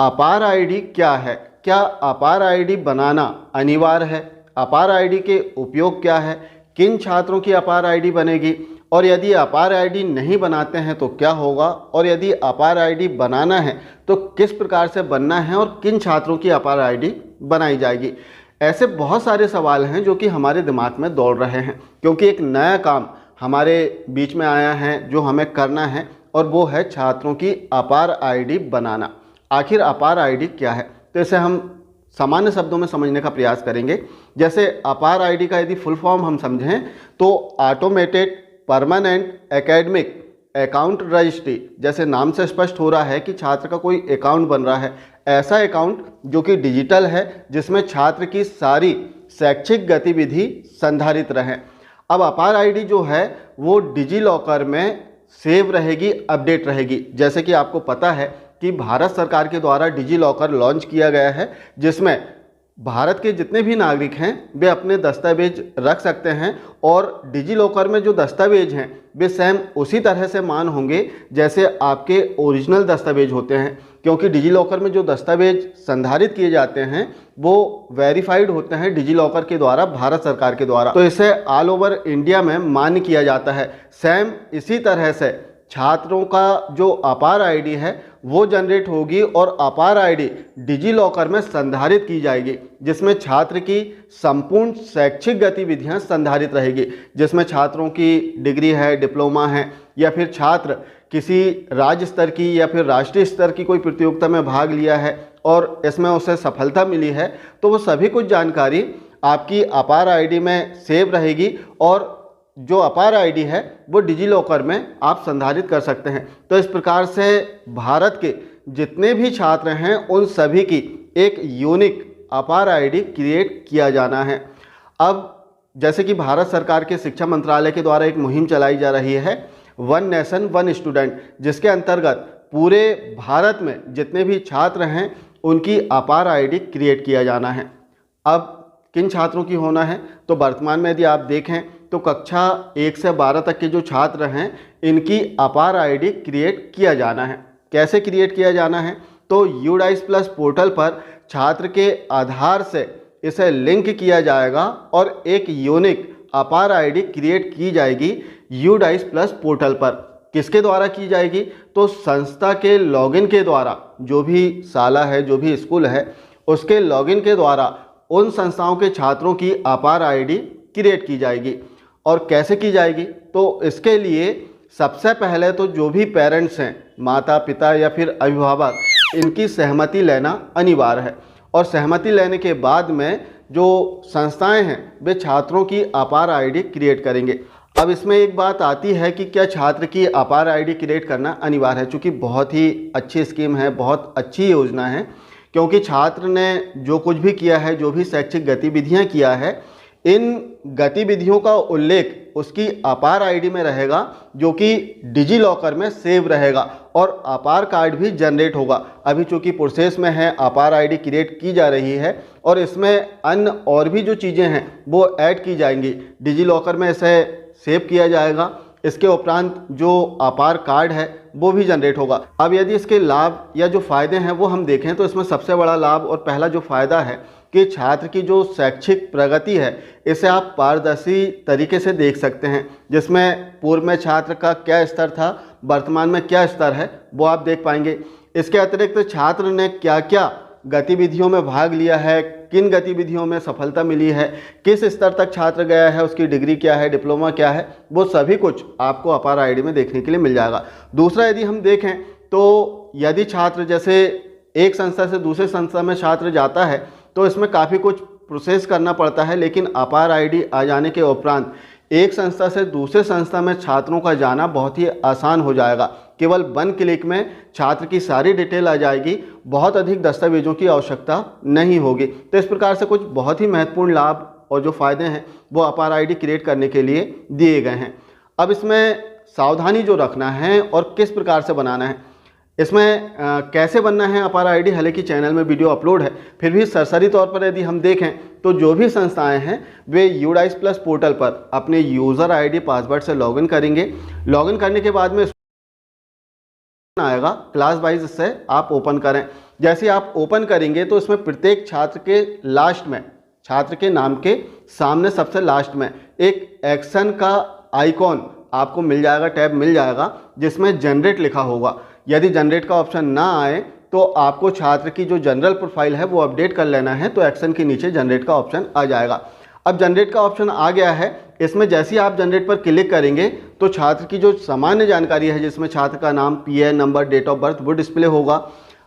अपार आईडी क्या है? क्या अपार आईडी बनाना अनिवार्य है? अपार आईडी के उपयोग क्या है? किन छात्रों की अपार आईडी बनेगी? और यदि अपार आईडी नहीं बनाते हैं तो क्या होगा? और यदि अपार आईडी बनाना है तो किस प्रकार से बनना है और किन छात्रों की अपार आईडी बनाई जाएगी? ऐसे बहुत सारे सवाल हैं जो कि हमारे दिमाग में दौड़ रहे हैं, क्योंकि एक नया काम हमारे बीच में आया है जो हमें करना है, और वो है छात्रों की अपार आईडी बनाना। आखिर अपार आईडी क्या है? तो इसे हम सामान्य शब्दों में समझने का प्रयास करेंगे। जैसे अपार आईडी का यदि फुल फॉर्म हम समझें तो automated permanent academic account registry. जैसे नाम से स्पष्ट हो रहा है कि छात्र का कोई अकाउंट बन रहा है, ऐसा अकाउंट जो कि डिजिटल है, जिसमें छात्र की सारी शैक्षिक गतिविधि संधारित रहे। अब अपार आईडी जो है वो डिजी लॉकर में सेव रहेगी, अपडेट रहेगी। जैसे कि आपको पता है कि भारत सरकार के द्वारा डिजी लॉकर लॉन्च किया गया है, जिसमें भारत के जितने भी नागरिक हैं वे अपने दस्तावेज रख सकते हैं, और डिजी लॉकर में जो दस्तावेज हैं वे सेम उसी तरह से मान होंगे जैसे आपके ओरिजिनल दस्तावेज होते हैं, क्योंकि डिजी लॉकर में जो दस्तावेज संधारित किए जाते हैं वो वेरीफाइड होते हैं डिजी लॉकर के द्वारा, भारत सरकार के द्वारा। तो इसे ऑल ओवर इंडिया में मान्य किया जाता है। सेम इसी तरह से छात्रों का जो अपार आईडी है वो जनरेट होगी और अपार आईडी डिजी लॉकर में संधारित की जाएगी, जिसमें छात्र की संपूर्ण शैक्षिक गतिविधियां संधारित रहेगी, जिसमें छात्रों की डिग्री है, डिप्लोमा है, या फिर छात्र किसी राज्य स्तर की या फिर राष्ट्रीय स्तर की कोई प्रतियोगिता में भाग लिया है और इसमें उसे सफलता मिली है, तो वो सभी कुछ जानकारी आपकी अपार आईडी में सेव रहेगी, और जो अपार आईडी है वो डिजी लॉकर में आप संधारित कर सकते हैं। तो इस प्रकार से भारत के जितने भी छात्र हैं उन सभी की एक यूनिक अपार आईडी क्रिएट किया जाना है। अब जैसे कि भारत सरकार के शिक्षा मंत्रालय के द्वारा एक मुहिम चलाई जा रही है, वन नेशन वन स्टूडेंट, जिसके अंतर्गत पूरे भारत में जितने भी छात्र हैं उनकी अपार आईडी क्रिएट किया जाना है। अब किन छात्रों की होना है? तो वर्तमान में यदि आप देखें तो कक्षा 1 से 12 तक के जो छात्र हैं इनकी अपार आईडी क्रिएट किया जाना है। कैसे क्रिएट किया जाना है? तो यूडाइस प्लस पोर्टल पर छात्र के आधार से इसे लिंक किया जाएगा और एक यूनिक अपार आईडी क्रिएट की जाएगी यूडाइस प्लस पोर्टल पर। किसके द्वारा की जाएगी? तो संस्था के लॉगिन के द्वारा, जो भी शाला है, जो भी स्कूल है, उसके लॉगिन के द्वारा उन संस्थाओं के छात्रों की अपार आईडी क्रिएट की जाएगी। और कैसे की जाएगी? तो इसके लिए सबसे पहले तो जो भी पेरेंट्स हैं, माता पिता या फिर अभिभावक, इनकी सहमति लेना अनिवार्य है, और सहमति लेने के बाद में जो संस्थाएं हैं वे छात्रों की अपार आईडी क्रिएट करेंगे। अब इसमें एक बात आती है कि क्या छात्र की अपार आईडी क्रिएट करना अनिवार्य है? चूँकि बहुत ही अच्छी स्कीम है, बहुत अच्छी योजना है, क्योंकि छात्र ने जो कुछ भी किया है, जो भी शैक्षिक गतिविधियां किया है, इन गतिविधियों का उल्लेख उसकी अपार आईडी में रहेगा, जो कि डिजी लॉकर में सेव रहेगा, और अपार कार्ड भी जनरेट होगा। अभी चूँकि प्रोसेस में है, अपार आईडी क्रिएट की जा रही है, और इसमें अन्य और भी जो चीज़ें हैं वो ऐड की जाएंगी। डिजी लॉकर में इसे सेव किया जाएगा, इसके उपरांत जो अपार कार्ड है वो भी जनरेट होगा। अब यदि इसके लाभ या जो फ़ायदे हैं वो हम देखें तो इसमें सबसे बड़ा लाभ और पहला जो फ़ायदा है कि छात्र की जो शैक्षिक प्रगति है इसे आप पारदर्शी तरीके से देख सकते हैं, जिसमें पूर्व में छात्र का क्या स्तर था, वर्तमान में क्या स्तर है, वो आप देख पाएंगे। इसके अतिरिक्त छात्र ने क्या क्या गतिविधियों में भाग लिया है, किन गतिविधियों में सफलता मिली है, किस स्तर तक छात्र गया है, उसकी डिग्री क्या है, डिप्लोमा क्या है, वो सभी कुछ आपको अपार आईडी में देखने के लिए मिल जाएगा। दूसरा, यदि हम देखें तो यदि छात्र जैसे एक संस्था से दूसरे संस्था में छात्र जाता है तो इसमें काफ़ी कुछ प्रोसेस करना पड़ता है, लेकिन अपार आईडी आ जाने के उपरांत एक संस्था से दूसरे संस्था में छात्रों का जाना बहुत ही आसान हो जाएगा। केवल 1 क्लिक में छात्र की सारी डिटेल आ जाएगी, बहुत अधिक दस्तावेजों की आवश्यकता नहीं होगी। तो इस प्रकार से कुछ बहुत ही महत्वपूर्ण लाभ और जो फ़ायदे हैं वो अपार आईडी क्रिएट करने के लिए दिए गए हैं। अब इसमें सावधानी जो रखना है और किस प्रकार से बनाना है, इसमें कैसे बनना है अपार आईडी, हालांकि चैनल में वीडियो अपलोड है, फिर भी सरसरी तौर पर यदि हम देखें तो जो भी संस्थाएं हैं वे यूडाइस प्लस पोर्टल पर अपने यूज़र आईडी पासवर्ड से लॉगिन करेंगे। लॉगिन करने के बाद में आएगा क्लास वाइज, इससे आप ओपन करें। जैसे आप ओपन करेंगे तो इसमें प्रत्येक छात्र के लास्ट में, छात्र के नाम के सामने सबसे लास्ट में एक एक्शन का आइकॉन आपको मिल जाएगा, टैब मिल जाएगा, जिसमें जनरेट लिखा होगा। यदि जनरेट का ऑप्शन ना आए तो आपको छात्र की जो जनरल प्रोफाइल है वो अपडेट कर लेना है, तो एक्शन के नीचे जनरेट का ऑप्शन आ जाएगा। अब जनरेट का ऑप्शन आ गया है, इसमें जैसे ही आप जनरेट पर क्लिक करेंगे तो छात्र की जो सामान्य जानकारी है, जिसमें छात्र का नाम, PN number, date of birth, वो डिस्प्ले होगा।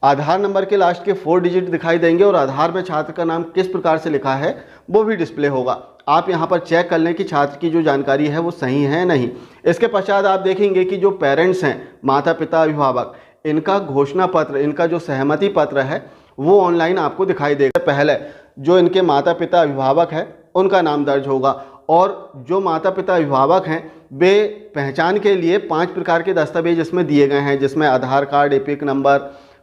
आधार नंबर के लास्ट के 4 डिजिट दिखाई देंगे और आधार में छात्र का नाम किस प्रकार से लिखा है वो भी डिस्प्ले होगा। आप यहाँ पर चेक कर लें कि छात्र की जो जानकारी है वो सही है नहीं। इसके पश्चात आप देखेंगे कि जो पेरेंट्स हैं, माता पिता अभिभावक, इनका घोषणा पत्र, इनका जो सहमति पत्र है वो ऑनलाइन आपको दिखाई देगा। पहले जो इनके माता पिता अभिभावक हैं उनका नाम दर्ज होगा, और जो माता पिता अभिभावक हैं वे पहचान के लिए 5 प्रकार के दस्तावेज इसमें दिए गए हैं, जिसमें Aadhaar card, epic number,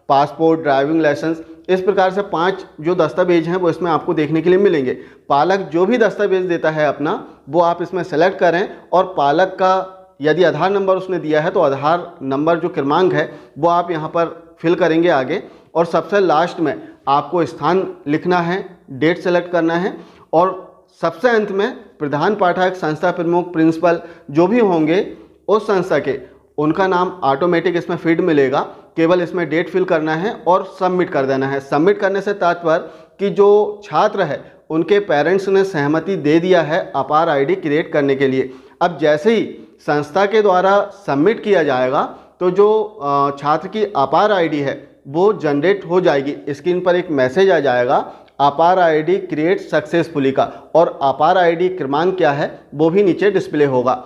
passport, driving licence, इस प्रकार से 5 जो दस्तावेज हैं वो इसमें आपको देखने के लिए मिलेंगे। पालक जो भी दस्तावेज देता है अपना, वो आप इसमें सेलेक्ट करें, और पालक का यदि आधार नंबर उसने दिया है तो आधार नंबर जो क्रमांक है वो आप यहाँ पर फिल करेंगे आगे, और सबसे लास्ट में आपको स्थान लिखना है, डेट सेलेक्ट करना है, और सबसे अंत में प्रधान पाठक, संस्था प्रमुख, प्रिंसिपल जो भी होंगे उस संस्था के, उनका नाम ऑटोमेटिक इसमें फीड मिलेगा। केवल इसमें डेट फिल करना है और सबमिट कर देना है। सबमिट करने से तात्पर्य कि जो छात्र है उनके पेरेंट्स ने सहमति दे दिया है अपार आईडी क्रिएट करने के लिए। अब जैसे ही संस्था के द्वारा सबमिट किया जाएगा तो जो छात्र की अपार आईडी है वो जनरेट हो जाएगी। स्क्रीन पर एक मैसेज आ जाएगा, अपार आईडी क्रिएट सक्सेसफुली का, और अपार आईडी क्रमांक क्या है वो भी नीचे डिस्प्ले होगा।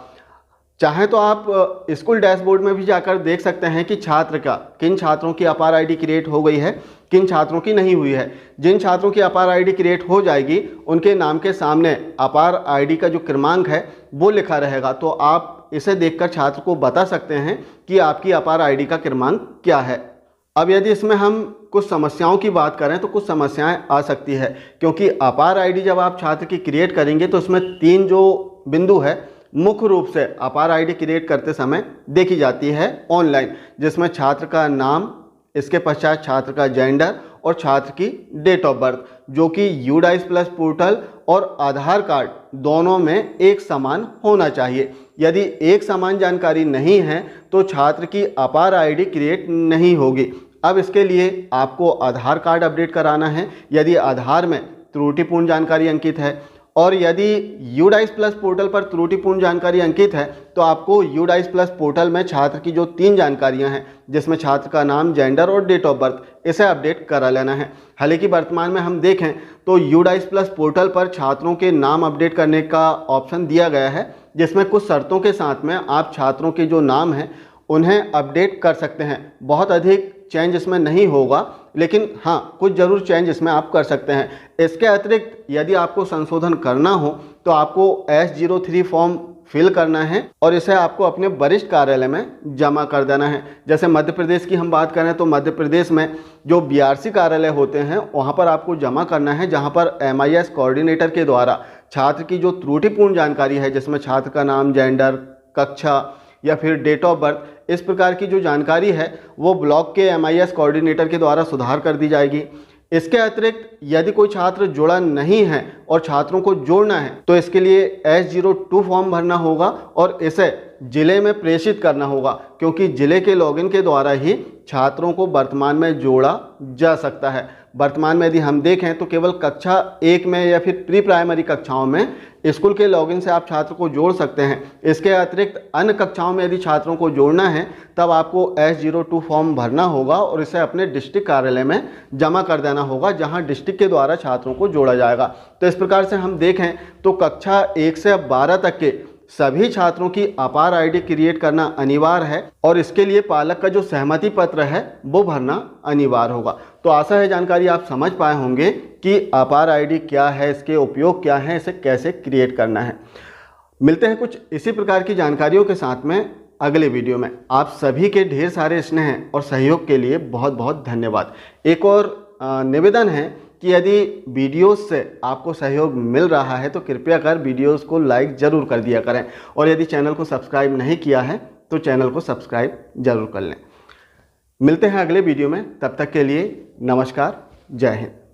चाहे तो आप स्कूल डैशबोर्ड में भी जाकर देख सकते हैं कि छात्र का, किन छात्रों की अपार आईडी क्रिएट हो गई है, किन छात्रों की नहीं हुई है। जिन छात्रों की अपार आईडी क्रिएट हो जाएगी उनके नाम के सामने अपार आईडी का जो क्रमांक है वो लिखा रहेगा, तो आप इसे देखकर छात्र को बता सकते हैं कि आपकी अपार आईडी का क्रमांक क्या है। अब यदि इसमें हम कुछ समस्याओं की बात करें तो कुछ समस्याएं आ सकती है, क्योंकि अपार आईडी जब आप छात्र की क्रिएट करेंगे तो इसमें 3 जो बिंदु है मुख्य रूप से अपार आईडी क्रिएट करते समय देखी जाती है ऑनलाइन, जिसमें छात्र का नाम, इसके पश्चात छात्र का जेंडर और छात्र की डेट ऑफ बर्थ, जो कि यूडाइस प्लस पोर्टल और आधार कार्ड दोनों में एक समान होना चाहिए। यदि एक समान जानकारी नहीं है तो छात्र की अपार आईडी क्रिएट नहीं होगी। अब इसके लिए आपको आधार कार्ड अपडेट कराना है यदि आधार में त्रुटिपूर्ण जानकारी अंकित है, और यदि यूडाइस प्लस पोर्टल पर त्रुटिपूर्ण जानकारी अंकित है तो आपको यूडाइस प्लस पोर्टल में छात्र की जो 3 जानकारियां हैं, जिसमें छात्र का नाम, जेंडर और डेट ऑफ बर्थ, इसे अपडेट करा लेना है। हालांकि वर्तमान में हम देखें तो यूडाइस प्लस पोर्टल पर छात्रों के नाम अपडेट करने का ऑप्शन दिया गया है, जिसमें कुछ शर्तों के साथ में आप छात्रों के जो नाम हैं उन्हें अपडेट कर सकते हैं। बहुत अधिक चेंज इसमें नहीं होगा, लेकिन हाँ कुछ ज़रूर चेंज इसमें आप कर सकते हैं। इसके अतिरिक्त यदि आपको संशोधन करना हो तो आपको S03 फॉर्म फिल करना है और इसे आपको अपने वरिष्ठ कार्यालय में जमा कर देना है। जैसे मध्य प्रदेश की हम बात करें तो मध्य प्रदेश में जो BRC कार्यालय होते हैं वहाँ पर आपको जमा करना है, जहाँ पर MIS कोऑर्डिनेटर के द्वारा छात्र की जो त्रुटिपूर्ण जानकारी है, जिसमें छात्र का नाम, जेंडर, कक्षा या फिर डेट ऑफ बर्थ, इस प्रकार की जो जानकारी है वो ब्लॉक के MIS कोऑर्डिनेटर के द्वारा सुधार कर दी जाएगी। इसके अतिरिक्त यदि कोई छात्र जुड़ा नहीं है और छात्रों को जोड़ना है तो इसके लिए S02 फॉर्म भरना होगा और इसे जिले में प्रेषित करना होगा, क्योंकि जिले के लॉगिन के द्वारा ही छात्रों को वर्तमान में जोड़ा जा सकता है। वर्तमान में यदि हम देखें तो केवल कक्षा 1 में या फिर प्री प्राइमरी कक्षाओं में स्कूल के लॉगिन से आप छात्र को जोड़ सकते हैं। इसके अतिरिक्त अन्य कक्षाओं में यदि छात्रों को जोड़ना है तब आपको S02 फॉर्म भरना होगा और इसे अपने डिस्ट्रिक्ट कार्यालय में जमा कर देना होगा, जहां डिस्ट्रिक्ट के द्वारा छात्रों को जोड़ा जाएगा। तो इस प्रकार से हम देखें तो कक्षा 1 से 12 तक के सभी छात्रों की अपार आईडी क्रिएट करना अनिवार्य है और इसके लिए पालक का जो सहमति पत्र है वो भरना अनिवार्य होगा। तो आशा है जानकारी आप समझ पाए होंगे कि अपार आईडी क्या है, इसके उपयोग क्या है, इसे कैसे क्रिएट करना है। मिलते हैं कुछ इसी प्रकार की जानकारियों के साथ में अगले वीडियो में। आप सभी के ढेर सारे स्नेह और सहयोग के लिए बहुत बहुत धन्यवाद। एक और निवेदन है कि यदि वीडियोस से आपको सहयोग मिल रहा है तो कृपया कर वीडियोस को लाइक ज़रूर कर दिया करें, और यदि चैनल को सब्सक्राइब नहीं किया है तो चैनल को सब्सक्राइब ज़रूर कर लें। मिलते हैं अगले वीडियो में, तब तक के लिए नमस्कार, जय हिंद।